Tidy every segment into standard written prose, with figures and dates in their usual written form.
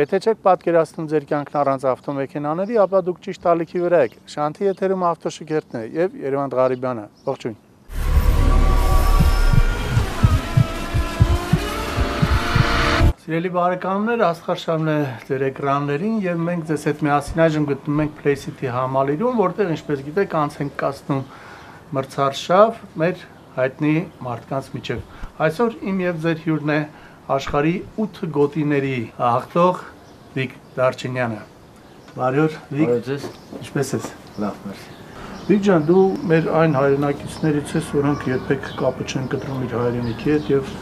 Եթե չեք պատկերացնում ձեր կյանքն առանց ավտոմեքենաների, ապա դուք ճիշտ ալիքի վրա եք։ Շանթի եթերում ավտոշքերթն է եւ Երևան Ղարիբյանը։ Ողջույն։ Սիրելի բարեկամներ, Աստղաշարն է ձեր էկրաններին եւ մենք ձեզ հետ միասին այժմ գտնվում ենք Play City համալիրում, որտեղ ինչպես գիտեք, անց ենք կացնում մրցարշավ մեր հայտնի մարդկանց միջև։ Այսօր իմ եւ ձեր հյուրն է աշխարհի 8 գոտիների հաղթող Վիկ Դարչինյանը։ Բարի օր, Վիկ։ Ինչպե՞ս ես։ Լավ, մերսի։ Վիկ ջան, դու մեր այն հայրենակիցներից ես, որոնք երբեք կապը չեն կտրում իր հայրենիքի հետ եւ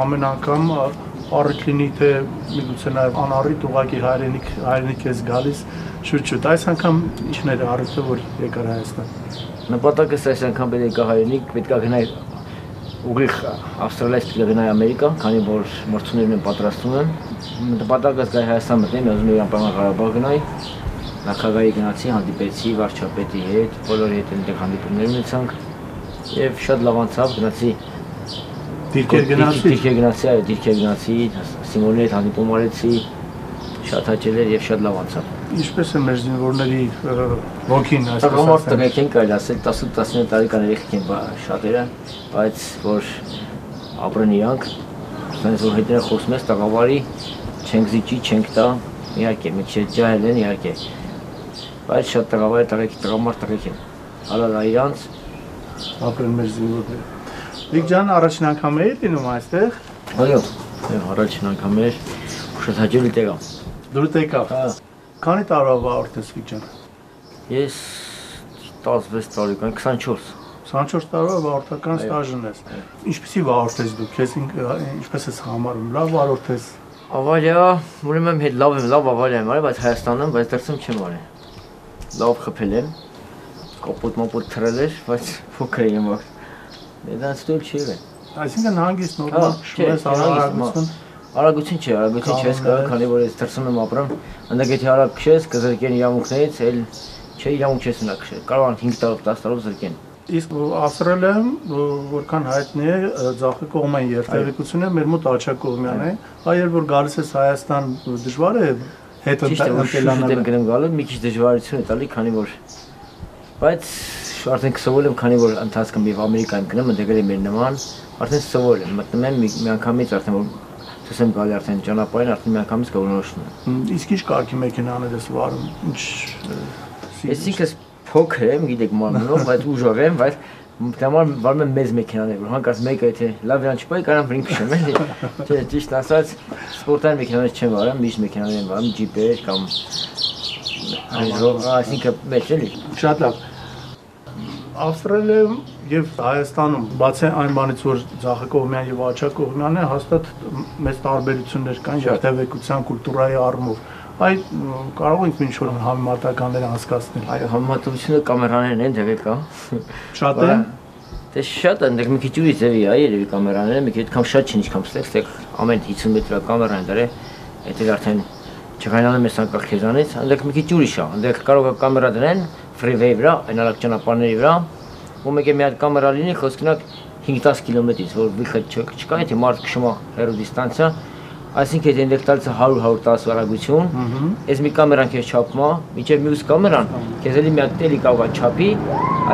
ամեն անգամ առիթ լինի թե միգուցե նաեւ անառիթ ուղակի հայրենիք ես գալիս շուտ-շուտ։ Այս անգամ ինչն էր առիթը, որ եկար Հայաստան։ Նպատակս այս անգամ պետք է հայրենիք, պետք է գնալ ուղիղ Ավստրալիայից պետք է գնալ Ամերիկա, քանի որ մրցումներն են պատրաստվում եմ։ Նպատակս գալ Հայաստան մտնեմ, ուզում եմ Լեռնային Ղարաբաղ գնալ։ Նախագահի գնացի, հանդիպեցի վարչապետի հետ, բոլորի հետ այնտեղ հանդիպումներ ունեցանք եւ շատ լավ անցավ, գնացի Դիրքեր գնացի, Սիմոնի հետ հանդիպում արեցի, շատ հաճել էր եւ շատ լավ անցավ։ Ինչպես է մեր զինվորների ոգին այսպես ասած։ Տղեկ են կարելի ասել 18-19 տարեկան երեխեք են շատերը, բայց որ ապրեն իրանք, ասես որ հետները խոսում ես տղավարի, չենք զիջի, չենք տա, իհարկե, մի քիչ ջահել են իհարկե։ Բայց շատ տղամարդ են։ Հալալ իրանց ապրեն մեր զինվորները։ Վիկ ջան, առաջին անգամ եք լինում այստեղ։ Այո, առաջին անգամ էր, շատ հաճելի տեղ է։ Դուք եկավ։ Քանի տարվա արդյոք ես Վիկ ջան։ Ես 16 տարեկան, 24 տարվա վարորդական ստաժն ես։ Ինչպեսի վարորդ ես դու, քեզ ինչպես ես համարում, լավ վարորդ ես։ Ավալիա, ուրեմն հետ լավ ավալիա եմ արել, բայց Հայաստանում, բայց դրսում չեմ արել։ Լավ խփել եմ, կապոտ թրել էր, բայց փոքր եմ վար։ Դրանց դուր չի եղել։ Այսինքն հանգիստ նորմալ շուտես արագություն չէ, ես կարող քանի որ ես դրսում եմ ապրում, այնտեղ եթե արագ քշես, կզրկեն իրավունքներից, էլ չէ իրավունք չես ունա քշել։ Կարող են 5 տարով, 10 տարով զրկեն։ Իսկ ասրել եմ, որքան հայտնի է, ձախ կողմային երթևեկությունը մեր մոտ Աչա Կողմյան է, երբ որ գալիս ես Հայաստան դժվար է հետ ընտելանալ։ Եմ գնում գալու, մի քիչ դժվարություն է տալի, քանի որ բայց արդեն սովորել եմ, քանի որ ընթացքում եւ Ամերիկա եմ գնում, ընդգրել եմ մեր նման, արդեն սովորել եմ, մտնում եմ մի անգամից արդեն որ ցույց եմ գալի արդեն ճանապարհին, արդեն մի անգամից կորոշնում եմ։ Իսկ ինչ կարգի մեքենաներ ես վարում, ինչ։ Ես ինքս փոքր եմ, գիտեք մարմնով, բայց ուժեղ եմ, բայց դամար վարում եմ մեծ մեքենաներ, որ հանկարծ մեկը եթե լավ իրան չպայի, կարամ վրին քշեմ, էլի։ Չէ, ճիշտ ասած, սպորտային մեքենաներ չեմ վարում, միշտ մեքենաներ եմ վարում, ջիպեր կամ այսինքն մեծ էլի։ Շատ լավ։ Ավստրալիայում եւ Հայաստանում բացի այն բանից որ Ձախ Կողմյան եւ Աչա Կողմյան է հաստատ մեծ տարբերություններ կան երթևեկության կուլտուրայի առումով այ կարող ենք ինչ-որ համեմատականներ անցկացնել այո համեմատությունը կամերաներն են դեպի կա շատ են դե շատ են դեռ մի քիչ ուրիշ ձևի է երևի կամերաները մի քիչ կամ շատ չի ինչքան ստեղ ամեն 50 մետր կամերան դրե դա արդեն չգայնանում ես անկախ քեզանից այնտեղ մի քիչ ուրիշ է այնտեղ կարող է կամերա դնեն freeway վրա, այնալակ ճանապարհների վրա, ու մեկ է մի հատ կամերա լինի, խոսքինակ 5-10 կիլոմետրից, որ վիխը չկա, եթե մարդ քշում է հեռու դիստանցիա, այսինքն եթե այնտեղ տալիս է 100-110 արագություն, այս մի կամերան քեզ չափում է, մինչև մյուս կամերան, քեզ էլի մի հատ էլի կարող է չափի,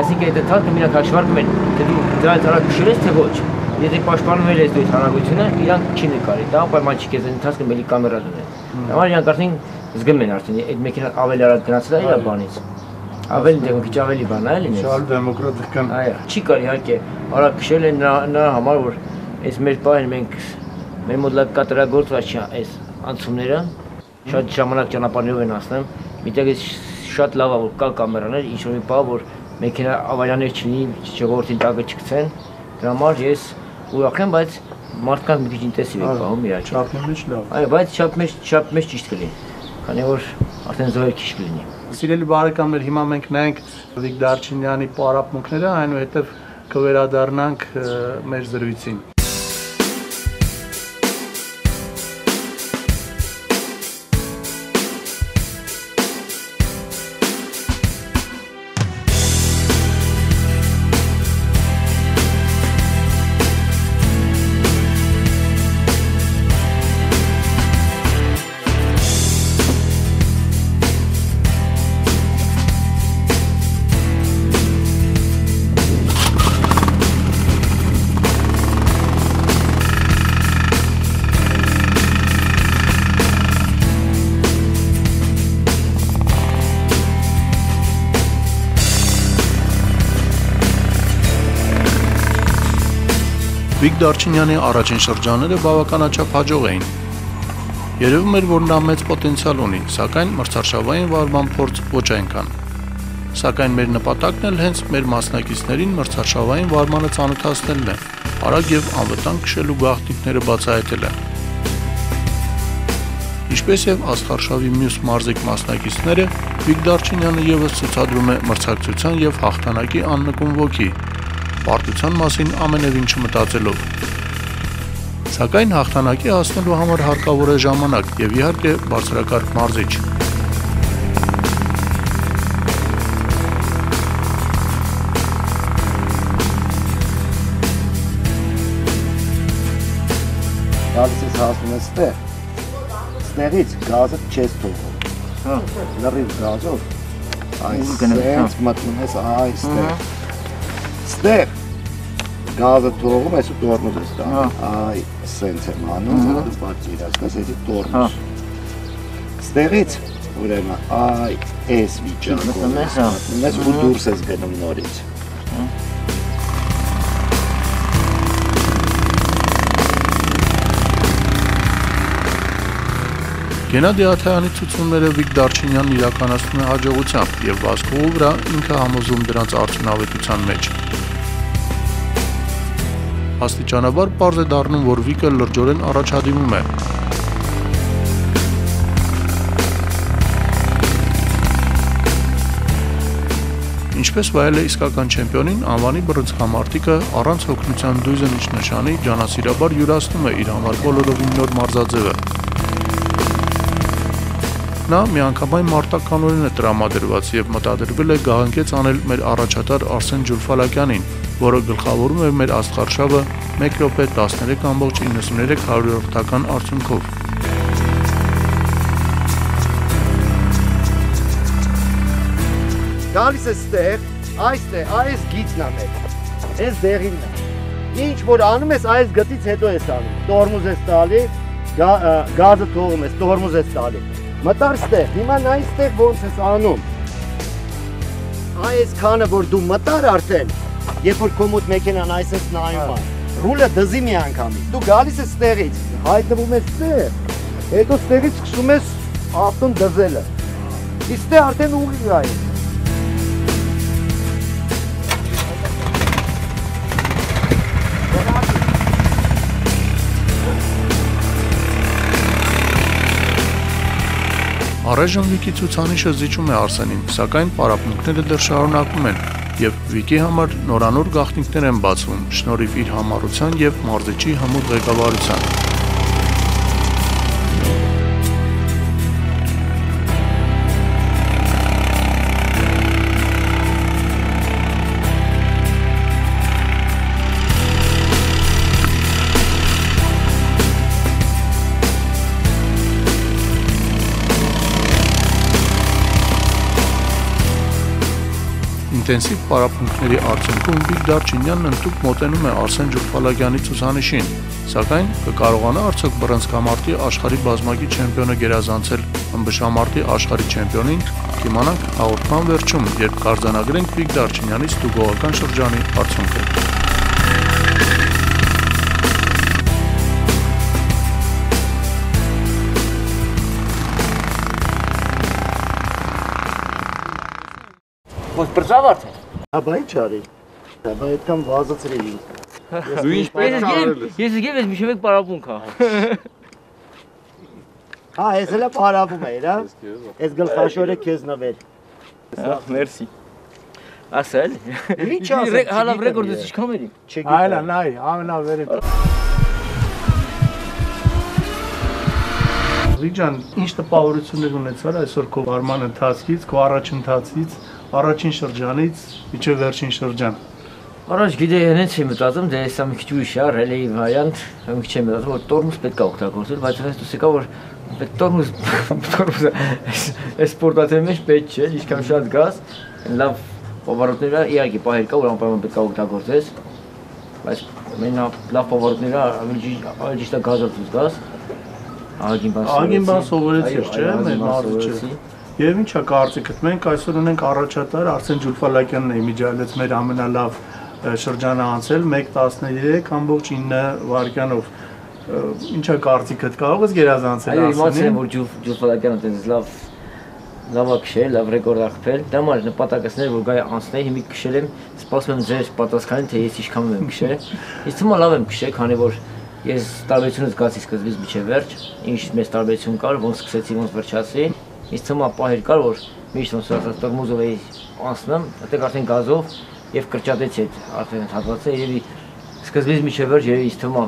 այսինքն եթե թալքը մենակ հաշվարկում են, թե դու դրանից արագ քշել ես, թե ոչ, եթե պաշտպանում ես դու այդ արագությունը, իրանք չի նկարի, դա պայման չի քեզ ընթացքում էլի կամերա դնել։ Համար իրանք արդեն զգում են արդեն այդ մեքենան ավելի արագ գնացել է իր բանից։ Ավելի դեպի քիչ ավելի բան է լինի։ Շատ դեմոկրատական։ Այո, չի կար իհարկե, արագ քշել են նրա համար որ այս մեր պահին մենք մեր մոտ լավ կատարագործված չի այս անցումները, շատ ժամանակ ճանապարհներով են անցնում, միտեղ շատ լավ է որ կա կամերաներ, ինչ որ մի բան որ մեքենա ավարաններ չլինի, ժողովրդին տակը չգցեն, դրա համար ես ուրախ եմ, բայց մարդկանց մի քիչ ինտենսիվ է պահում իհարկե։ Չափի մեջ լավ։ Այո, բայց չափ մեջ ճիշտ կլինի, քանի որ արդեն զոհեր քիչ կլինի։ Սիրելի բարեկամներ, հիմա մենք նայենք Վիկ Դարչինյանի պարապմունքները, այնուհետև կվերադառնանք մեր զրույցին։ Վիկ Դարչինյանի առաջին շրջանները բավականաչափ հաջող էին։ Երևում էր, որ նա մեծ պոտենցիալ ունի, սակայն մրցարշավային վարման փորձ ոչ այնքան։ Սակայն մեր նպատակն էլ հենց մեր մասնակիցներին մրցարշավային վարմանը ծանոթացնելն է, արագ եւ անվտանգ քշելու գաղտնիքները բացահայտելը։ Ինչպես եւ աստղարշավի մյուս մարզիկ մասնակիցները, Վիկ Դարչինյանը եւս ցուցադրում է մրցակցության եւ հաղթանակի աննկուն ոգի, պարտության մասին ամենևին չմտածելով։ Սակայն հաղթանակի հասնելու համար հարկավոր է ժամանակ եւ իհարկե բարձրակարգ մարզիչ։ Գալիս ես հասնում ես ստեղ, ստեղից գազը չես թողում, լրիվ գազով, սենց մտնում ես այստեղ, ստեղ գազը թողում ես ու տորմուզ ես տանում, այ սենց եմ անում, դու բացի իրացկաս էսի տորմուզ, ստեղից ուրեմն այ ես վիճակով մտնում ես ու դուրս ես գնում նորից։ Գենադի Աթայանի ցուցումները Վիկ Դարչինյանն իրականացնում է հաջողությամբ եւ վազքողու վրա ինքը համոզում դրանց արդյունավետության մեջ։ Աստիճանաբար պարզ է դառնում, որ Վիկը լրջորեն առաջադիմում է։ Ինչպես վայել է իսկական չեմպիոնին, անվանի բռնցքամարտիկը առանց հոգնության դույզը նշանի ջանասիրաբար յուրացնում է իր համար բոլորովին նոր մարզաձևը։ Նա միանգամայն մարտականորեն է տրամադրված եւ մտադրվել է գահանքեց անել մեր առաջատար Արսեն Ջուլֆալակյանին, որը գլխավորում է մեր աստղարշավը 1 րոպե 13.93 արդյունքով։ Գալիս է ստեղ, այստեղ, այս գիծն է մեր, այս դեղինն է։ Ինչ որ անում ես, այս գծից հետո ես անում, տորմուզ ես տալի, գազը թողում ես, տորմուզ ես տալի։ Մտար ստեղ, հիմա նա այստեղ ոնց ես անում։ Այս քանը, որ դու մտար արդեն, երբ որ քո մոտ մեքենան այսպես նայում է, ռուլը դզի մի անգամից, դու գալիս ես ստեղից, հայտնվում ես ստեղ, հետո ստեղից սկսում ես ավտոն դզելը։ Իսկ ստեղ արդեն ուղիղ է։ Առայժմ Վիկի ցուցանիշը զիջում է Արսենին, սակայն պարապմունքները դեռ շարունակվում են եւ Վիկի համար նորանոր գաղտնիքներ են բացվում, շնորհիվ իր համառության եւ մարզիչի հմուտ ղեկավարության։ Ինտենսիվ պարապմունքների արդյունքում Վիկ Դարչինյանն ընդհանուր մոտենում է Արսեն Ջուլֆալակյանի ցուցանիշին, սակայն կկարողանա արդյոք բռնցքամարտի աշխարհի բազմակի չեմպիոնը գերազանցել ըմբշամարտի աշխարհի չեմպիոնին, կիմանանք հաղորդման վերջում, երբ կարձանագրենք Վիկ Դարչինյանի ստուգողական շրջանի արդյունքը։ Ոնց բրծավարդ է։ Աբա ինչ արի։ Աբա այդքան վազացրի ինձ։ Դու ինչպես ես գիտեմ միշտ մեկ պարապմունք է։ Հա, ես էլ պարապում եմ, հա։ Այս գլխաշորը քեզ նվեր։ Մերսի։ Ասել։ Ինչ ասել։ Հալա ռեկորդը ինչքան էի։ Այլա, նայ, ամենավերը։ Վիճան, ինչ տպավորություններ ունեցար այսօր քո վարման ընթացքից, քո առաջին շրջանից, մինչև վերջին շրջան։ Առաջ գիտեի հենց եմ մտածում, դե սա մի քիչ ուրիշ է, ռելեի վարիանտ, մի քիչ եմ մտածում, որ տորմուզ պետք է օգտագործել, բայց հենց դուս եկա որ տորմուզը այս սպորտացիայի մեջ պետք չէ, ինչքան շատ գազ, լավ պովարոտները իհարկե պահեր կա, որ անպայման պետք է օգտագործես, բայց լավ պովարոտները ավելի ճիշտ է գազով գազ, ահագին բան սովորեցիր, չէ՞, մեր մարզիչը։ Եվ ինչա կարծիքդ, մենք այսօր ունենք առաջատար Արսեն Ջուլֆալակյանն է իմիջիայլեց մեր ամենալավ շրջանը անցել 1:13.9 վայրկյանով։ Ինչա կարծիքդ կարող ես գերազանցել ասենին։ Այո, իմացել եմ, որ Ջուֆալակյանը տենց լավ քշել, լավ ռեկորդ աղբել, դա մար նպատակս էր, որ գայ անցնեի, հիմա քշել եմ, սպասում եմ ձեր պատասխանին, թե ես ինչքան եմ քշել։ Իսկ թվում է լավ եմ քշել, քանի որ ես տարբերությունը զգացի սկզբից մինչև վերջ, ինչ մեծ տարբերություն կար, ոնց սկսեցի, ոնց վերջացի։ Իսկ թվում է պահեր կար, որ միշտ ոնց ասած տորմոզով էի անցնում, այդտեղ արդեն գազով եւ կրճատեցի այդ արդեն հատվածը, երևի սկզբից մինչև վերջ երևի ինձ թվում է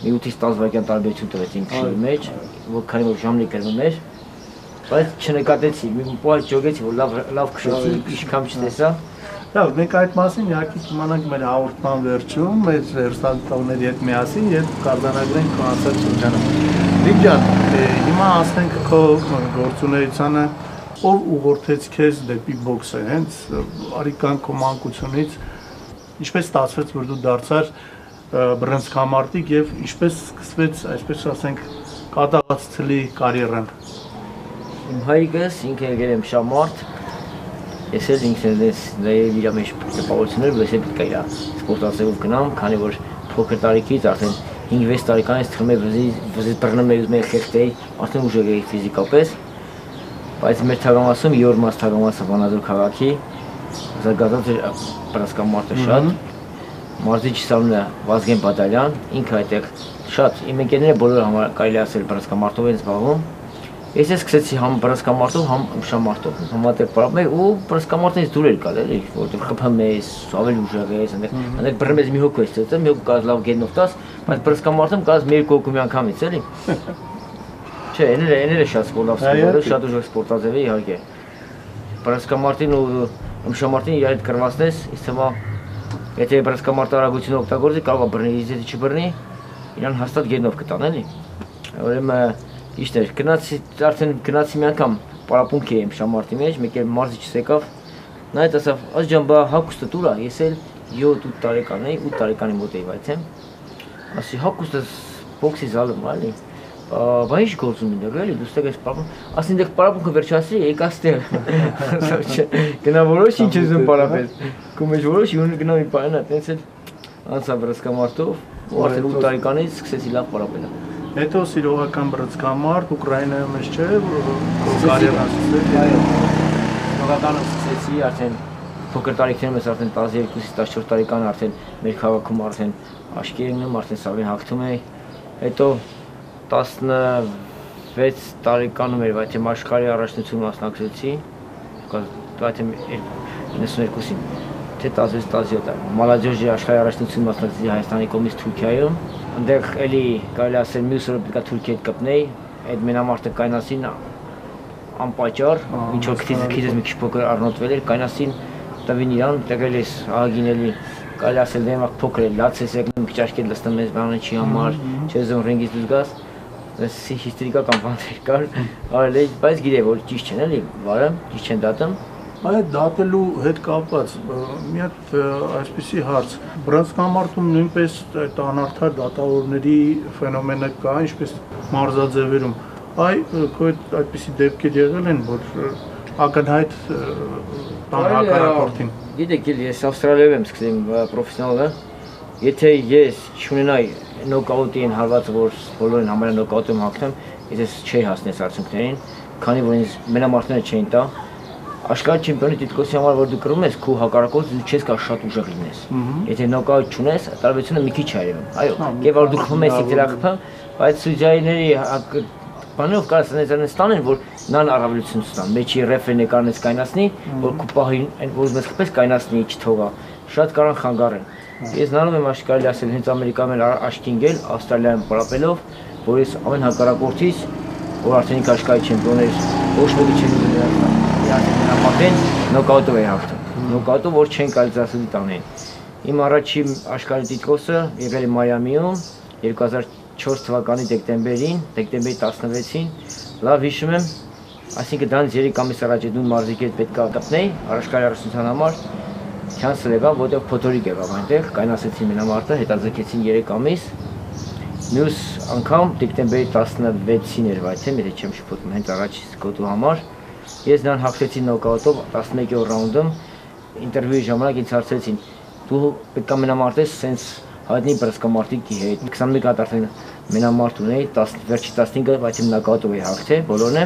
մի 8-ից 10 վայրկյան տարբերություն տվեց իմ քշի մեջ, որ քանի որ ժամն կրվում էր, բայց չնկատեցի, մի պահ ճոգեցի, որ լավ քշեցի, ինչքան չտեսա։ Լավ, մենք այդ մասին իհարկե կիմանանք մեր հաղորդման վերջում, մեր հերթականների հետ միասին եւ կարձանագրենք քո անցած շրջանը։ Լիբջան, հիմա ասենք քո գործունեությանը, ով ուղղորդեց քեզ դեպի բոքսը, հենց արիկան քո մանկությունից ինչպես ստացվեց, որ դու դարձար բռնցքամարտիկ եւ ինչպես սկսվեց, այսպես ասենք, կատաղած ցլի կարիերան։ Իմ հայրիկս ինքը եկել եմ շամարտ, ես էլ ինքն ես նաև իր մեջ տպավորություններ, որ ես էլ պետք է իր սպորտասերով գնամ, քանի որ փոքր տարիքից արդեն 5-6 տարեկանից թվում է վզից բռնում էի, ուզում էի խեղդեի, արդեն ուժեղ էի ֆիզիկապես, բայց մեր թագամասում Յոր մաս թագամասը Վանաձոր քաղաքի զարգացած էր բռնցքամարտը շատ, մարզիչ Սամնը Վազգեն Բադալյան, ինքը այդտեղ շատ իմ ընկերները բոլորը կարելի ասել բռնցքամարտով են զբաղվում։ Ես սկսեցի համ բռնցքամարտով, համ ըմբշամարտով, համատեղ պարապում ու բռնցքամարտից դուր էր գալ, էլի, որտեղ խփում ես, ավելի ուժեղ ես, այնտեղ բռնում ես մի հոգու ես ծծում, մի հոգու կազ լավ գետնով տաս, բայց բռնցքամարտում կազ մի երկու հոգու միանգամից, էլի։ Չէ, էնել է շատ սպորտով սպորտը, շատ ուժեղ սպորտաձև է իհարկե։ Բռնցքամարտին ու ըմբշամարտին իրար հետ կրվածնես, իսկ թվում է, եթե բռնցքամարտը արագությունը օգտագործի, կարող է բռնել, եթե չբռնի, իրան հաստատ գետնով կտան, էլի։ Ուրեմն Իշտ էր, արդեն գնացի մի անգամ պարապունք էի ըմբշամարտի մեջ, մեկ էլ մարզիչս եկավ, նա հետ ասավ, աս ջան, բա հագուստը տուրա, ես էլ 7-8 տարեկան էի, 8 տարեկանի մոտ էի վայցեմ, ասի հագուստս բոքսի զալում, էլի, բա ինչ գործում ինձ էլի, դու ստեղ ես պարապում, ասի ինձ պարապունքը վերջացրի, եկա ստեղ, գնա որոշ ինչ ես ում պարապել, քո մեջ որոշ գնա մի պարենա, տենց էլ անցա բռնցքամարտով, ու արդեն 8 տարեկանից սկսեցի լավ պարապել։ Հետո սիրողական բռնցքամարտ Ուկրաինայում ես չէ, կարիերան սկսել։ Այո։ Սիրողականում սկսեցի արդեն փոքր տարիքներում ես արդեն 12-ից 14 տարեկան արդեն մեր քաղաքում արդեն աշկի եղնում, արդեն սավին հաղթում էի։ Հետո 16 տարեկանում էր, այդ աշխարհի առաջնություն մասնակցեցի, այդ 92-ին, թե 16-17 Մալաջորջի աշխարհի առաջնություն մասնակցեցի Հայաստանի կողմից Թուրքիայում։ Այնտեղ էլի կարելի ասել մյուս օրը պետք է Թուրքիա հետ կպնեի, այդ մենամարտը կայնասին անպատճառ, ինչ որ քիթից մի քիչ փոքր առնոտվել էր, կայնասին տվին իրան, տեղել ես ահագին էլի կարելի ասել դեմը փոքր էր, լաց ես եկնում, քիչ աչքեր լստում ես բանը չի համար, չես զոն ռինգից դուրս գաս, այս հիստերիկական բաներ կար, արել էի, բայց գիտեի որ ճիշտ չեն էլի, վարը, ճիշտ չեն դատում։ Այդ դատելու հետ կապված մի հատ այսպիսի հարց, բռնցքամարտում նույնպես այդ անարդար դատավորների ֆենոմենը կա, ինչպես մարզաձևերում, քո այդպիսի դեպքեր եղել են, որ ակնհայտ հակառակորդին։ Գիտեք, ես Ավստրալիայում եմ սկսել պրոֆեսիոնալը, եթե ես չունենայի նոկաուտի են հարվածը, որ բոլորին համարյա նոկաուտում հաղթեմ, ես չէի հասնես արդյունքներին, քանի որ ինձ մենամարտները չէին տա։ Աշխարհի չեմպիոնի տիտղոսի համար որ դու կրում ես, քո հակառակորդը դու չես կարող շատ ուժեղ լինես։ Եթե նոկաուտ չունես, տարբերությունը մի քիչ այրում։ Այո, եւ որ դու խփում ես դրախփը, բայց սուջայիների բանով կարաս ստանեն, որ նան առավելություն ստան։ Մեջի ռեֆերին կանես կայնացնի, որ քո պահին այն որ մեզ խփես կայնացնի, չթողա։ Շատ կարան խանգարեն։ Ես նայում եմ աշխարհի ասել հենց Ամերիկայում էլ աշկինգել, Ավստրալիայում պարապելով, որ ես ամեն հակառակորդից, որ արդեն աշխարհի չեմպիոն էր, ոչ մեկի չեմ դրել։ Ապեն նոկաուտով է հաղթում, նոկաուտով որ չեն կարելի ասել տանեն։ Իմ առաջին աշխարհի տիտղոսը եղել է Մայամիում 2004 թվականի դեկտեմբերի 16-ին, լավ հիշում եմ, այսինքն դրանից 3 ամիս առաջ դու մարզիկի հետ պետք է կապնեի աշխարհի առաջնության համար, քանսել եղավ, որտեղ փոթորիկ եղավ այնտեղ, կայնասեցին մենամարտը, հետաձգեցին 3 ամիս, մյուս անգամ դեկտեմբերի 16-ին էր վայցեմ, եթե չեմ շփոթում, հենց առաջի գոտու համար։ Ես նրան հաղթեցի նոկաուտով 11-րդ ռաունդում, ինտերվյուի ժամանակ ինձ հարցրեցին, դու պետք է մենամարտես սենց հայտնի բրսկամարտիկի հետ 21 հատ արդեն մենամարտ ունեի, վերջի 15-ը, բայց իմ նոկաուտով էի հաղթել, բոլորն է։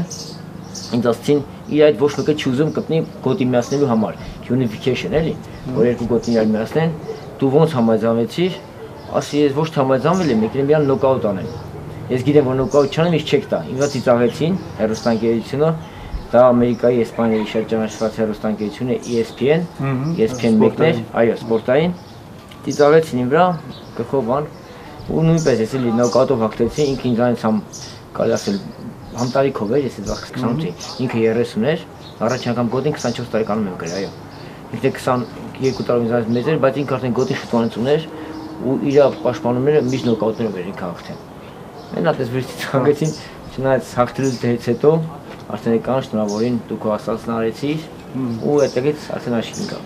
Ինձ ասացին, իր այդ ոչ մեկը չի ուզում կպնի գոտի միացնելու համար, unification էլի, որ երկու գոտին իրար միացնեն, դու ոնց համաձայնվեցիր, ասի ես ոչ համաձայնվել եմ, եկել եմ իրան նոկաուտ անեմ։ Ես գիտեմ, որ նոկաուտ չանեմ, ես չեք տա, ինձ ծիծաղեցին հեռուստաընկերությունը, դա Ամերիկայի, Իսպանիայի շատ ճանաչված հեռուստաընկերություն է ESPN, ESPN 1-ն էր, այո, սպորտային, ծիծաղեցին իմ վրա, գլխով բան, ու նույնպես ես էլի նոկաուտով հաղթեցի, ինքը ինձանից կարելի ասել համտարիքով էր, ես այդ վաղ 28-ի, ինքը 30 էր, առաջին անգամ գոտին 24 տարեկանում եմ գրել, այո։ Ինքը 22 տարով ինձանից մեծ էր, բայց ինքը արդեն գոտի շտուանից ուներ ու իր պաշտպանումները միշտ նոկաուտներով էր ինքը հաղթել։ Մենա տես վերցի ցանկեցին, չնայած հաղթելուց հետո արդեն եկան շնորհավորին դուք ասածն արեցիր ու այդտեղից արդեն աշին գա։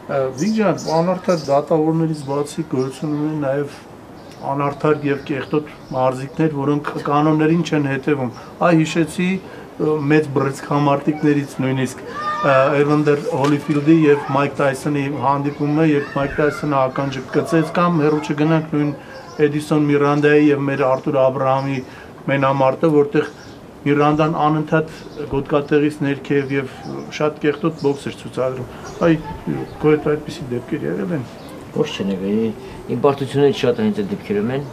Վիգյան, անարդար դատավորներից բացի գոյություն ունեն նաև անարդար եւ կեղտոտ մարզիկներ, որոնք կանոններին չեն հետևում։ Այ հիշեցի մեծ բռնցքամարտիկներից նույնիսկ Էվանդեր Հոլիֆիլդի եւ Մայք Տայսոնի հանդիպումը, երբ Մայք Տայսոնը ականջը կծեց կամ հերո չգնանք նույն Էդիսոն Միրանդայի եւ մեր Արտուր Աբրահամի մենամարտը, որտեղ Միրանդան անընդհատ գոտկատեղից ներքև եւ շատ կեղտոտ բոքս էր ցուցադրում։ Այ գոյ այդպիսի դեպքեր եղել են։ Ոչ չեն եղել։ Իմ պարտությունները շատ հենց այդ դեպքերում են։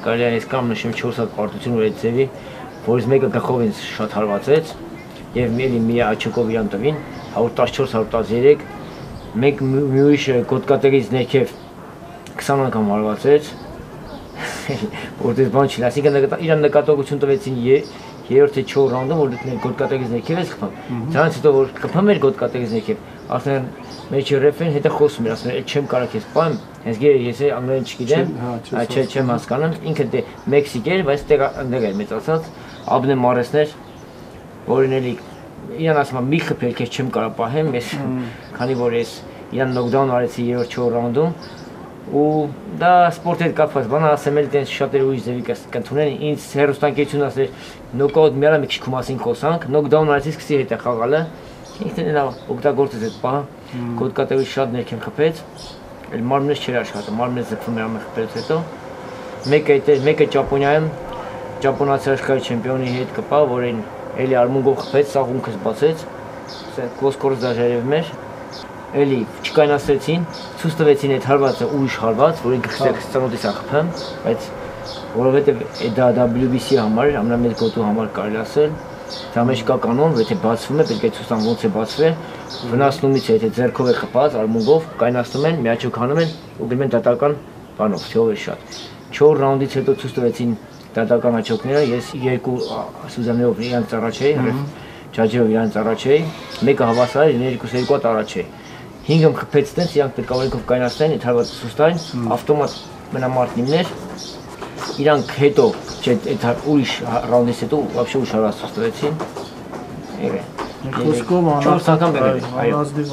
Կարելի է ես կամ նշեմ 4 հատ պարտություն որ այդ ձևի, որից մեկը գլխով ինձ շատ հարվածեց եւ մի աչքով իրան տվին 114-113, մեկ մի ուրիշ գոտկատեղից ներքև 20 անգամ հարվածեց։ Որտեղ բան չի, այսինքն իրան նկատողություն տվեցին երրորդ թե 4 ռաունդում, որ դու գոտկատեղից ներքև ես խփում։ Դրանից հետո որ խփում էր գոտկատեղից ներքև, արդեն մեջի ռեֆեն հետը խոսում էր, ասում էր, չեմ կարող ես պայեմ, հենց ես անգլերեն չգիտեմ, չեմ հասկանում, ինքը դե Մեքսիկ էր, բայց այնտեղ էր մեծացած, Աբնե Մարեսներ, որին էլի իրան ասում եմ մի խփել քեզ չեմ կարող պահեմ, ես քանի որ ես իրան նոկդաուն արեցի երրորդ 4 ռաունդում ու դա սպորտի հետ կապված բան ասեմ էլ տենց շատերը ուրիշ ձևի կընդունեն ինձ հեռուստաընկերությունը ասել նոկաուտ մի առա մի քիչ կոմասին խոսանք նոկդաուն արեցի սկսի հետ է խաղալը ինքն էլ օգտագործեց այդ պահը գոտկատեղի շատ ներքև խփեց էլ մարմինս չէր աշխատում մարմինս զգվում էր ամեն խփելուց հետո մեկը Ճապոնիայում ճապոնացի աշխարհի չեմպիոնի հետ կպա որին էլի արմունգով խփեց սաղ ունքս բացեց կոսկորս դաժարև մեր էլի չկայնացրեցին, ցույց տվեցին այդ հարվածը ուրիշ հարված, որ ինքը քստանոդից է խփում, բայց որովհետև դա WBC համար, ամենամեծ գոտու համար կարելի ասել, դա մեջ կա կանոն, որ եթե բացվում է, պետք է ցույց տան ոնց է բացվել, վնասնումից եթե ձեռքով է խփած, արմունգով կայնացնում են, միաչոք հանում են ու գնում են դատական բանով, թեով է շատ։ 4 ռաունդից հետո ցույց տվեցին դատական աչոկները, ես երկու սուզաններով իրանց առաջ էի, ջաջերով իրանց առաջ էի, մեկը հավասար էր, երկուսը երկու հատ առաջ էի։ 5-ը խփեց տենց, իրանք պետք է օրենքով կայնացնեն, այդ հարվածը ցույց տային, ավտոմատ մենամարտնիմներ, իրանք հետո, այդ ուրիշ ռաունդից հետո вообще ուրիշ հարված ցույց տվեցին։ Եղե։ Խոսքով 4 անգամ եղել, անազնիվ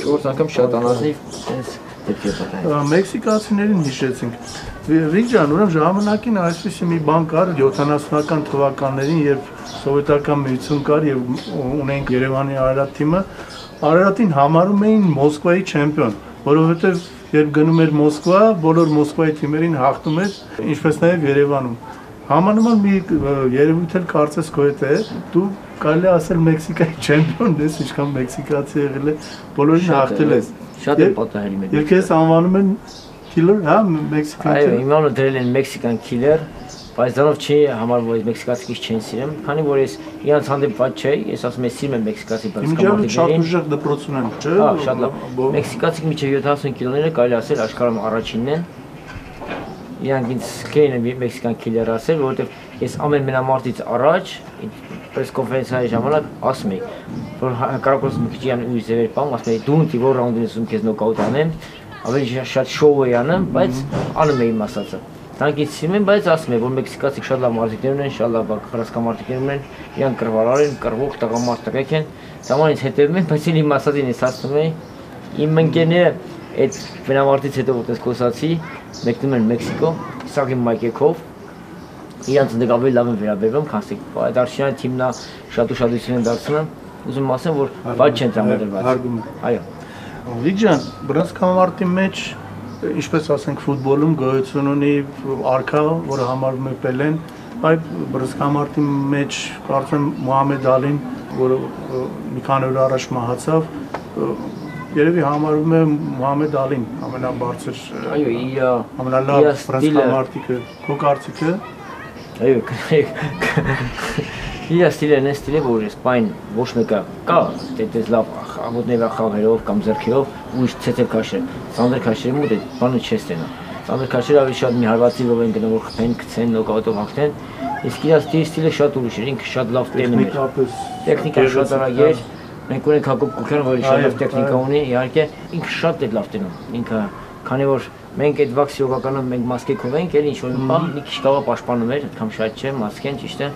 4 անգամ շատ անազնիվ, տենց դեպքեր պատահել։ Մեքսիկացիներին հիշեցինք։ Վիգյան, ուրեմն ժամանակին այսպեսի մի բան կար 70-ական թվականներին, երբ սովետական միություն կար եւ ունենք Երևանի Արարատ թիմը, Արարատին համարում էին Մոսկվայի չեմպիոն, որովհետև երբ գնում էր Մոսկվա, բոլոր Մոսկվայի թիմերին հաղթում էր, ինչպես նաև Երևանում։ Համանման մի երևույթ էլ կարծես քո հետ է, դու կարելի ասել Մեքսիկայի չեմպիոնն ես, ինչքան մեքսիկացի եղել է, բոլորին հաղթել ես։ Շատ է պատահել մեծ։ Եվ քեզ անվանում են killer, հա, Mexican killer։ Այո, իմ անունը դրել են Mexican killer, բայց դրանով չի համարվում, որ մեքսիկացիք չեն սիրում, քանի որ ես իրանց հանդեպ ված չէի, ես ասում եմ սիրում եմ մեքսիկացի բարձրամարտիկներին։ Շատ ուժեղ դպրոցուն են, չէ՞։ Հա, շատ լավ։ Մեքսիկացիք միջև 70 կիլոները կարելի ասել աշխարհում առաջինն են։ Իրանք ինձ կային Mexican killer ասել, որովհետև ես ամեն մենամարտից առաջ պրես կոնֆերենցիայի ժամանակ ասում էի, որ կարողոս մի քիչ իրան ուրիշ ձևեր պահում, ասում էի դու ինձ որ ռաունդին ասում քեզ նոկաուտ անեմ, ավելի շատ շոու էի անում, բայց անում էի իմ ասածը։ Դրանք ինձ սիրում են, բայց ասում եմ, որ մեքսիկացիք շատ լավ մարզիկներ ունեն, շատ լավ խրասկամարտիկներ ունեն, իրանք կռվարար են, կռվող տղամարդ տղեկ են, դրանից հետևում են, բայց իմ ասածին ես ասում էի, իմ ընկերները այդ մենամարտից հետո որտես կոսացի, մեկնում են Մեքսիկո, Իսաղի Մայկեքով, իրանց ընդ ավելի լավ են վերաբերվում, քան այդ Արշինյանի թիմն շատ ուշադրություն են դարձնում, ուզում ասեմ, որ բաց չեն տրամադրված։ Հարգում եմ։ Այո։ Վիգջան, բռնցքամարտի մեջ, ինչպես ասենք ֆուտբոլում գոյություն ունի արքա, որը համարվում է Պելեն, այդ բռնցքամարտի մեջ կարծեմ Մուհամեդ Ալին, որը մի քանի օր առաջ մահացավ, երևի համարվում է Մուհամեդ Ալին ամենաբարձր, ամենալավ բռնցքամարտիկը, քո կարծիքը։ Այո, իր ստիլը, որ սպայն ոչ մեկը կա, դες լավ աղոթներով խաղերով կամ ձեռքերով ու ցեցել քաշել։ Սանդր քաշերի մոտ է բանը չես տենա։ Սանդր քաշերը ավելի շատ մի հարվածիվով են գնում, որ խփեն, գցեն, նոկաուտով հաղթեն։ Իսկ իր ստիլը շատ ուրիշ էր, ինքը շատ լավ տենում էր։ Տեխնիկան շատ արագ էր։ Մենք ունենք Հակոբ Կուքյանը, որը շատ լավ տեխնիկա ունի, իհարկե, ինքը շատ է լավ տենում։ Ինքը քանի որ մենք այդ վաքսի իրականում մենք մասկեքով ենք, էլի ինչ որ մի քիչ կավա պաշտպանում էր, այդքան շատ չէ, մասկեն ճիշտ է,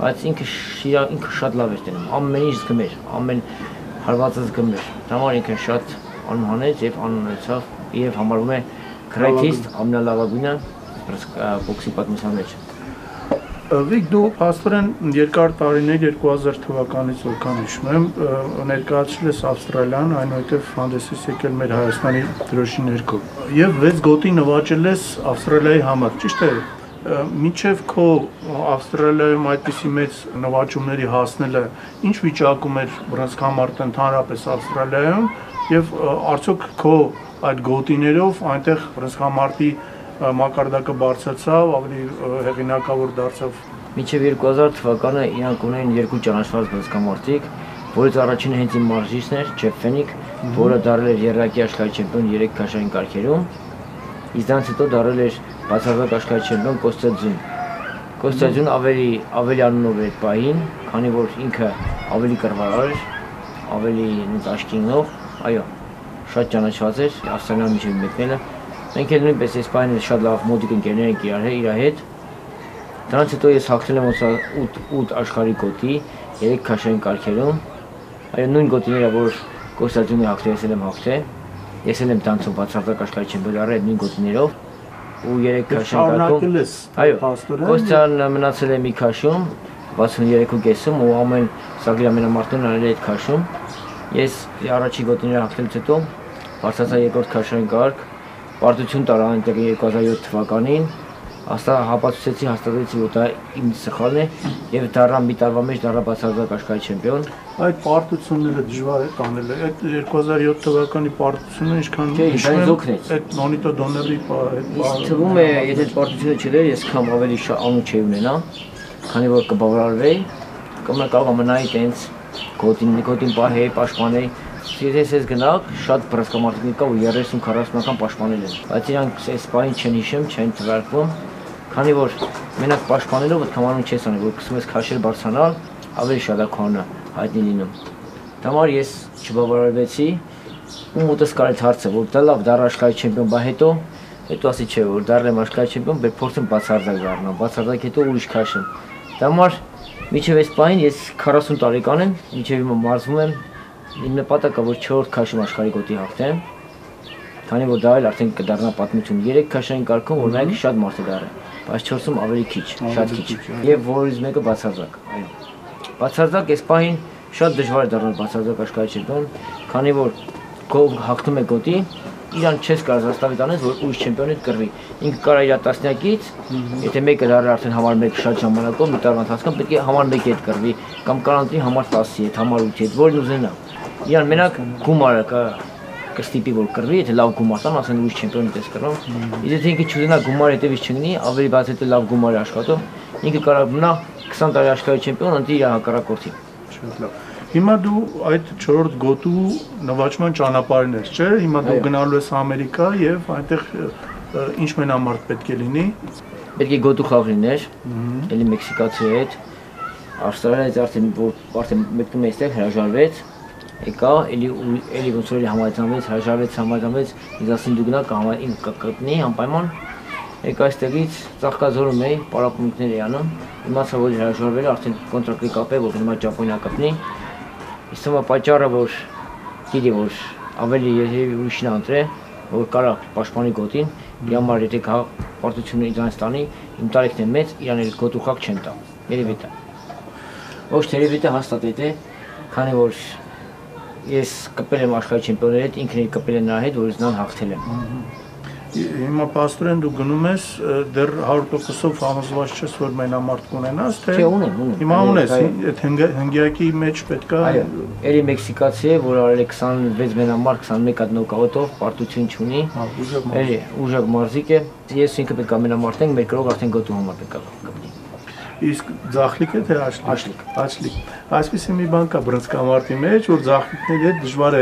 բայց ինքը շատ լավ էր տենում, ամեն ինչ զգում էր, ամեն հարվածը զգում էր, համար ինքը շատ անհանեց եւ անունեցավ եւ համարվում է greatest ամենալավագույնը բոքսի պատմության մեջ։ Վիգ, դու փաստորեն երկար տարիներ 2000 թվականից որքան հիշում եմ, ներկայացրել ես Ավստրալիան, այնուհետև հանդես ես եկել մեր Հայաստանի դրոշի ներքո։ Եվ 6 գոտի նվաճել ես Ավստրալիայի համար, ճիշտ է։ Մինչև քո Ավստրալիայում այդպիսի մեծ նվաճումների հասնելը, ինչ վիճակում էր բռնցքամարտը ընդհանրապես Ավստրալիայում եւ արդյոք քո այդ գոտիներով այնտեղ բռնցքամարտի մակարդակը բարձրացավ, ավելի հեղինակավոր դարձավ։ Մինչև 2000 թվականը իրանք ունեն երկու ճանաչված բռնցքամարտիկ, որից առաջինը հենց իմ մարզիչն էր, Ջեֆ Ֆենիկ, որը դարձել էր երրակի աշխարհի չեմպիոն 3 քաշային կարգերում։ Իսկ դրանից հետո դարձել էր բացարձակ աշխարհի չեմպիոն Կոստա Ձուն։ Կոստա Ձուն ավելի անունով էր պահին, քանի որ ինքը ավելի կռվարար էր, ավելի աչքինով, այո, շատ ճանաչված էր Ավստրալիայում միջև մեկնելը։ Մենք էլ նույնպես այս պահին շատ լավ մոդիկ ընկերներ ենք իր հետ։ Դրանից հետո ես հաղթել եմ 8 աշխարհի գոտի, 3 քաշային կարգերում։ Այո, նույն գոտիները, որ Կոստա Ձունը հաղթել, ես եմ հաղթել։ Ես եմ տանցում բացարձակ աշխարհի չեմպիոն արել նույն գոտիներով ու 3 քաշային կարգում։ Այո, Կոստան մնացել է մի քաշում, 63.5-ում ու ամեն սակի ամենամարտն արել է այդ քաշում։ Ես առաջի գոտիները հաղթելուց հետո բարձրացա երկրորդ քաշային կարգ, պարտություն տարա այնտեղ 2007 թվականին, հապացուցեցի, հաստատեցի, որ դա իմ սխալն է եւ դառա մի տարվա մեջ դառա բացարձակ աշխարհի չեմպիոն։ Այդ պարտությունները դժվար է տանել։ Այդ 2007 թվականի պարտությունը ինչքան այդ Նոնիտո Դոների հետ թվում է, եթե այդ պարտությունը չլեր, ես կամ ավելի անուն չէի ունենա, քանի որ կբավարարվեի, կամ կարող մնայի տենց գոտին պահեի, պաշտպանեի։ Եթե ես գնալ, շատ բռնցքամարտիկներ կա ու 30-40 անգամ պաշտպանել են, բայց իրանք այս պահին չեն հիշում, չեն թվարկվում, քանի որ մենակ պաշտպանելով այդ կամանում չես անի, որ սկսում ես քաշել բարձրանալ, ավելի շատ է քոնը հայտնի լինում։ Դա համար ես չբավարարվեցի ու մոտս կարեց հարցը, որ դա լավ դառա աշխարհի չեմպիոն, բա հետո ասի չէ, որ դառնեմ աշխարհի չեմպիոն, բեր փորձեմ բացարձակ դառնամ, բացարձակ հետո ուրիշ քաշեմ։ Դա համար մինչև այս պահին ես 40 տարեկան եմ, մինչև հիմա մարզվում եմ։ Իմ նպատակը որ 4-րդ քաշում աշխարհի գոտի հաղթեմ, քանի որ դա էլ արդեն կդառնա պատմություն 3 քաշային կարգում, որ նայեք շատ մարդ է դառել, բայց 4-ում ավելի քիչ, շատ քիչ։ Եվ որից մեկը բացարձակ, այո։ Բացարձակ այս պահին շատ դժվար է դառնալ բացարձակ աշխարհի չեմպիոն, քանի որ գոլ հաղթում է գոտի, իրան չես կարող զաստավիտ անես, որ ուրիշ չեմպիոնը կռվի։ Ինքը կարա իր տասնյակից, եթե մեկը դառը արդեն համար 1 շատ ժամանակով, մի տարվա ընթացքում պետք է համար 1 հետ կռվի, կամ կանանտրի համար 10-ի հետ, համար 8-ի հետ, որն ուզենա։ Իրան մենակ գումարը կստիպի որ կռվի, եթե լավ գումար տան, ասեն ուրիշ չեմպիոնի պես կռվում։ Իսկ եթե ինքը չուզենա գումար հետևից չգնի, ավելի բաց հետո լավ գումար է աշխատում, ինքը կարող մնա 20 տարի աշխարհի չեմպիոն, ընտրի իր հակառակորդին։ Շատ լավ։ Հիմա դու այդ 4-րդ գոտու նվաճման ճանապարհին ես, չէ՞։ Հիմա դու գնալու ես Ամերիկա եւ այնտեղ ինչ մենամարտ պետք է լինի։ Պետք է գոտու խաղ լիներ, էլի մեքսիկացի հետ։ Ավստրալիայից արդեն մեկնում է այստեղ հրաժարվեց։ Եկա, էլի ոնց որ համայնքից հրաժարվեց, ինձ ասին դու գնա կհամային կգտնի անպայման։ Եկա այստեղից ծաղկազորում էի, պարապմունքներ էի անում, իմացա որ հրաժարվել արդեն կոնտրակտի կապել, որ հիմա Ճապոնիա կգտնի։ Իսկ հիմա պատճառը որ գիտի որ ավելի ուրիշն է ընտրել, որ կարա պաշտպանի գոտին, իր համար եթե պարտությունը ինձանից տանի, իմ տարիքն է մեծ, իրան էլ գոտու խաղ չեմ տա։ Երևի դա։ Ոչ թե երևի դա հաստատ է, քանի որ ես կպել եմ աշխարհի չեմպիոնների հետ, ինքն էլ կպել է նրա հետ, որ նրան հաղթել եմ։ Հիմա պաստորեն դու գնում ես դեռ 100%-ով համոզված չես որ մենամարտ կունենաս, թե Չէ, ունեմ։ Հիմա ունես, այդ հնգյակի մեջ պետքա Այո, երի մեքսիկացի է, որ արել է 26 մենամարտ, 21 հատ նոկաուտով, պարտություն չունի։ Էլի, ուժեղ մարզիկ է։ Ես ինքը պետք է մենամարտենք, մեր կրող արդեն գոտու համար պետք է կպնի։ Իսկ ձախլիկ է թե աշլիկ։ Աշլիկ։ Այսպեսի մի բան կա բրոնզկամարտի մեջ, որ ձախլիկների հետ դժվար է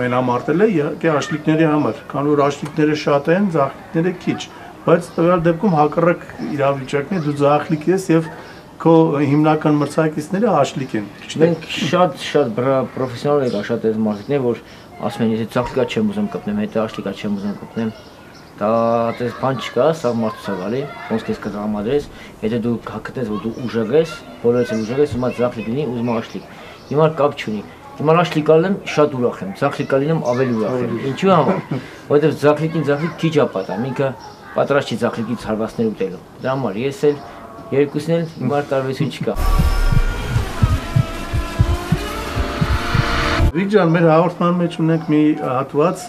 մենամարտել է աշլիկների համար, քանի որ աշլիկները շատ են, ձախլիկները քիչ, բայց տվյալ դեպքում հակառակ իրավիճակն է, դու ձախլիկ ես եւ քո հիմնական մրցակիցները աշլիկ են։ Մենք շատ պրոֆեսիոնալ ենք շատ այս մարզիկներ, որ ասում են, եթե ձախլիկա չեմ ուզում կպնեմ, հետո աշլիկա չեմ ուզում կպնեմ։ Դա այդպես բան չկա, սա մարդուց է գալի, ոնց քեզ կտրամադրես, եթե դու հակտես, որ դու ուժեղ ես, բոլորից էլ ուժեղ ես, հիմա ձախլիկ լինի, ուզում աշլիկ։ Հիմա կապ չունի։ Հիմա աշլիկ ալեմ շատ ուրախ եմ, ձախլիկ ալինեմ ավելի ուրախ եմ։ Ինչու՞ համար, որովհետև ձախլիկին քիչ է պատահում, ինքը պատրաստ չի ձախլիկից հարվածներ ուտելու։ Դրա համար ես էլ երկուսն էլ հիմա տարբերություն չկա։ Վիգ ջան, մեր հաղորդման մեջ ունենք մի հատված,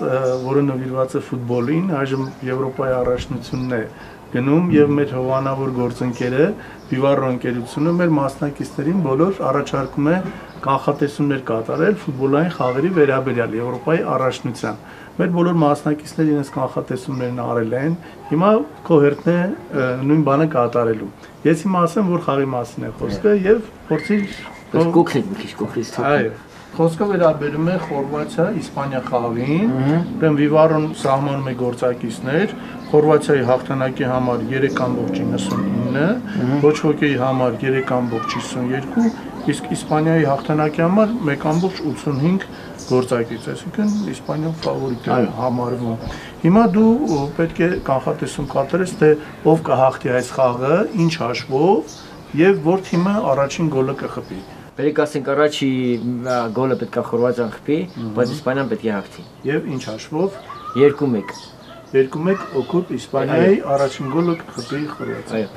որը նվիրված է ֆուտբոլին, այժմ Եվրոպայի առաջնությունն է գնում եւ մեր հովանավոր գործընկերը Վիվարո ընկերությունը մեր մասնակիցներին բոլոր առաջարկում է կանխատեսումներ կատարել ֆուտբոլային խաղերի վերաբերյալ Եվրոպայի առաջնության։ Մեր բոլոր մասնակիցները իրենց կանխատեսումներն արել են, հիմա քո հերթն է նույն բանը կատարելու։ Ես հիմա ասեմ, որ խաղի մասին է խոսքը եւ փորձի Կոքրիկ մի քիչ կոքրից թափ։ Այո։ Խոսքը վերաբերում է Խորվաթիա, Իսպանիա խաղին, ուրեմն Վիվարոն սահմանում է գործակիցներ, Խորվաթիայի հաղթանակի համար 3.99, ոչ ոքեի համար 3.52, իսկ Իսպանիայի հաղթանակի համար 1.85 գործակից, այսինքն Իսպանիան ֆավորիտ է համարվում։ Հիմա դու պետք է կանխատեսում կատարես, թե ով կհաղթի այս խաղը, ինչ հաշվով եւ որ թիմը առաջին գոլը կխփի։ Պետք է ասենք առաջի գոլը պետք է Խորվաթիան խփի, բայց Իսպանիան պետք է հաղթի։ Եվ ինչ հաշվով 2-1։ 2-1 օգուտ Իսպանիայի առաջին գոլը կխփի Խորվաթիան։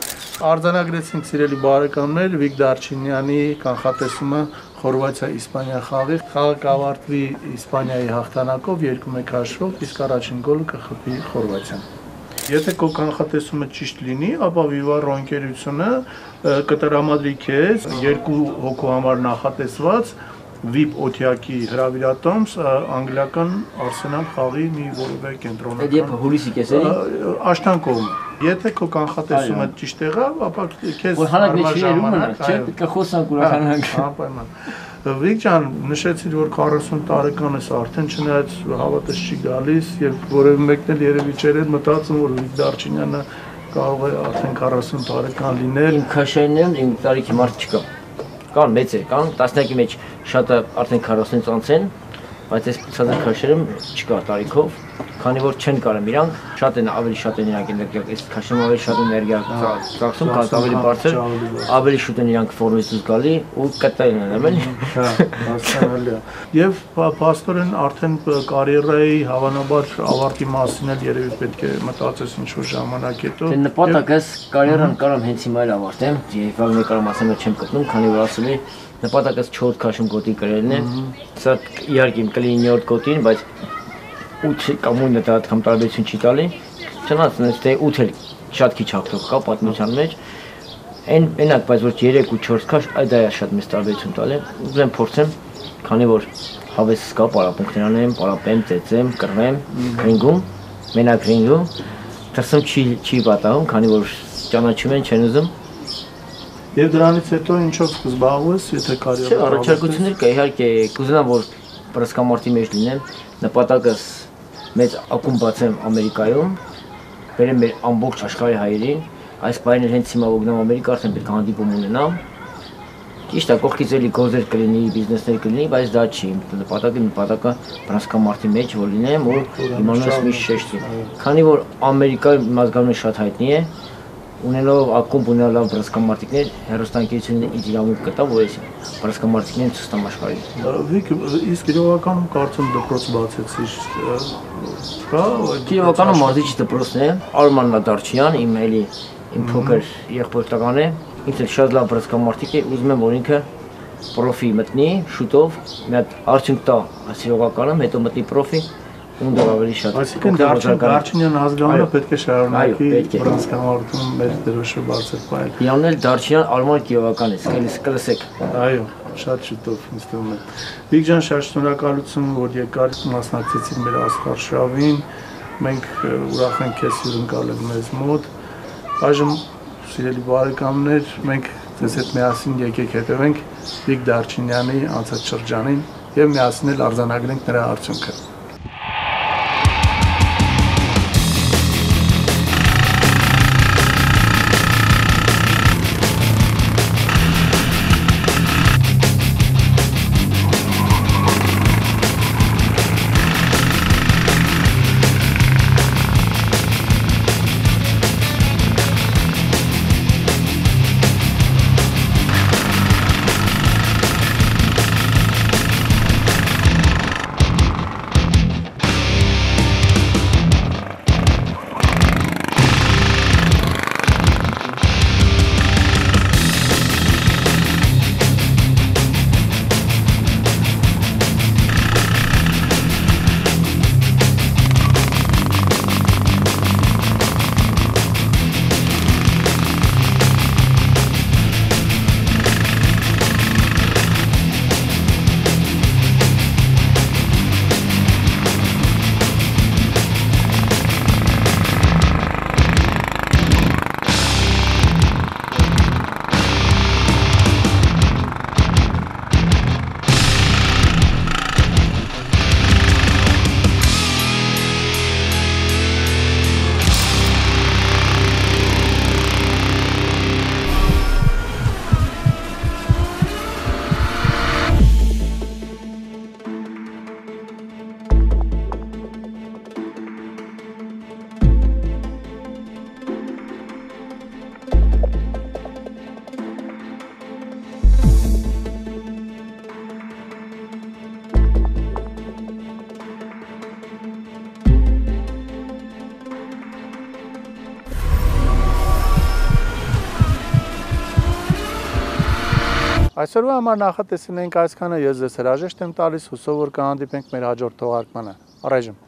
Արձանագրեցինք սիրելի բարեկամներ Վիգ Դարչինյանի կանխատեսումը Խորվաթիա-Իսպանիա խաղի։ Խաղը կավարտվի Իսպանիայի հաղթանակով 2-1 հաշվով, իսկ առաջին գոլը կխփի Խորվաթիան։ Եթե քո կանխատեսումը ճիշտ լինի, ապա Վիվարո ընկերությունը կտրամադրի քեզ 2 հոգու համար նախատեսված VIP օթյակի հրավիրատոմս անգլիական Արսենալ խաղի մի որևէ կենտրոնական։ Այդ երբ հուլիսի կեսերի Աշտան կողմ։ Եթե քո կանխատեսումը ճիշտ եղավ, ապա քեզ հարմար ժամանակ, չէ՞, պետք է խոսանք ուրախանանք։ Անպայման։ Վիգ ջան, նշեցիր, որ 40 տարեկան ես արդեն, չնայած հավատս չի գալիս եւ որևէ մեկն էլ երևի չէր մտածում, որ Վիգ Դարչինյանը կարող է արդեն 40 տարեկան լինել։ Իմ քաշայիններում իմ տարիքի մարդ չկա։ Կան մեծեր, կան 10-ի մեջ շատը արդեն 40-ից անց են, բայց այս ցածր քաշերում չկա տարիքով, քանի որ չեն կարում իրանք, շատ են ավելի շատ են իրանք էներգիա, այս քաշում ավելի շատ էներգիա ծախսում, քան ավելի բարձր, ավելի շուտ են իրանք ֆորմից դուրս գալի ու կտային են, էլի։ Հա, հասկանալի է։ Եվ պաստորեն արդեն կարիերայի հավանաբար ավարտի մասին էլ երևի պետք է մտածես ինչ-որ ժամանակ հետո։ Դե նպատակս կարիերան կարամ հենց հիմա էլ ավարտեմ, եւ մեկ կարամ ասեմ որ չեմ կպնում, քանի որ ասում եմ նպատակս 4 քաշում գոտի կրելն է։ Սա իհարկե իմ կլինի 9 գոտին, բայց 8 կամ 9 դա այդքան տարբերություն չի տալի։ Չնայած դե 8 էլ շատ քիչ հաղթող կա պատմության մեջ։ Այնակ, բայց որ 3 ու 4 քաշ, այդ դա է շատ մեծ տարբերություն տալի։ Ուզեմ փորձեմ, քանի որ հավեսս կա, պարապմունքներ անեմ, պարապեմ, ծեծեմ, կռվեմ, ռինգում, մենակ ռինգում։ Դրսում չի պատահում, քանի որ ճանաչում են, չեն ուզում։ Եվ դրանից հետո ինչով կզբաղվես, եթե կարիերա։ Չէ, առաջարկություններ կա, իհարկե, կուզենամ որ բռնցքամարտի մեջ լինեմ, նպատակս մեծ ակումբ բացեմ Ամերիկայում, բերեմ մեր ամբողջ աշխարհի հայերին, այս բանը հենց հիմա ոգնամ Ամերիկա, արդեն պետք է հանդիպում ունենամ։ Ճիշտ է, կողքից էլի գործեր կլինի, բիզնեսներ կլինի, բայց դա չի, նպատակը բռնցքամարտի մեջ որ լինեմ ու իմանալս մի շեշտի։ Քանի որ Ամերիկայում մազգանունը շատ հայտնի է, ունելով ակումբ ունենալ լավ բռնցքամարտիկներ, հեռուստաընկերությունները ինձ իրավունք կտա, որ այս բռնցքամարտիկներին ցույց տամ աշխարհին։ Վիգ, իսկ իրականում կարծում դպրոց բացեցիր, կա։ Իրականում մարզիչ դպրոցն է, Արման Նադարչյան, իմ էլի իմ փոքր եղբորտական է, ինձ էլ շատ լավ բռնցքամարտիկ է, ուզում եմ որ ինքը պրոֆի մտնի շուտով, մի հատ արդյունք տա սիրողականը, հետո մտնի պրոֆի, ունդով ավելի շատ։ Այսինքն Դարչինյան ազգանունը պետք է շարունակի բռնցքամարտում մեր դրոշը բարձր պահել։ Իրանն էլ Դարչինյան Արման Կիևական է, կլսեք։ Այո, շատ շուտով ինձ թվում է։ Վիկ ջան, շատ շնորհակալություն, որ եկար մասնակցեցիք մեր աշխարհշավին։ Մենք ուրախ ենք քեզ հյուրընկալել մեզ մոտ։ Այժմ սիրելի բարեկամներ, մենք ձեզ հետ միասին եկեք հետևենք Վիկ Դարչինյանի անցած շրջանին եւ միասին էլ արձանագրենք նրա արդյունքը։ Այսօրվա համար նախատեսին ենք այսքանը, ես ձեզ հրաժեշտ եմ տալիս, հուսով որ կհանդիպենք մեր հաջորդ թողարկմանը։ Առայժմ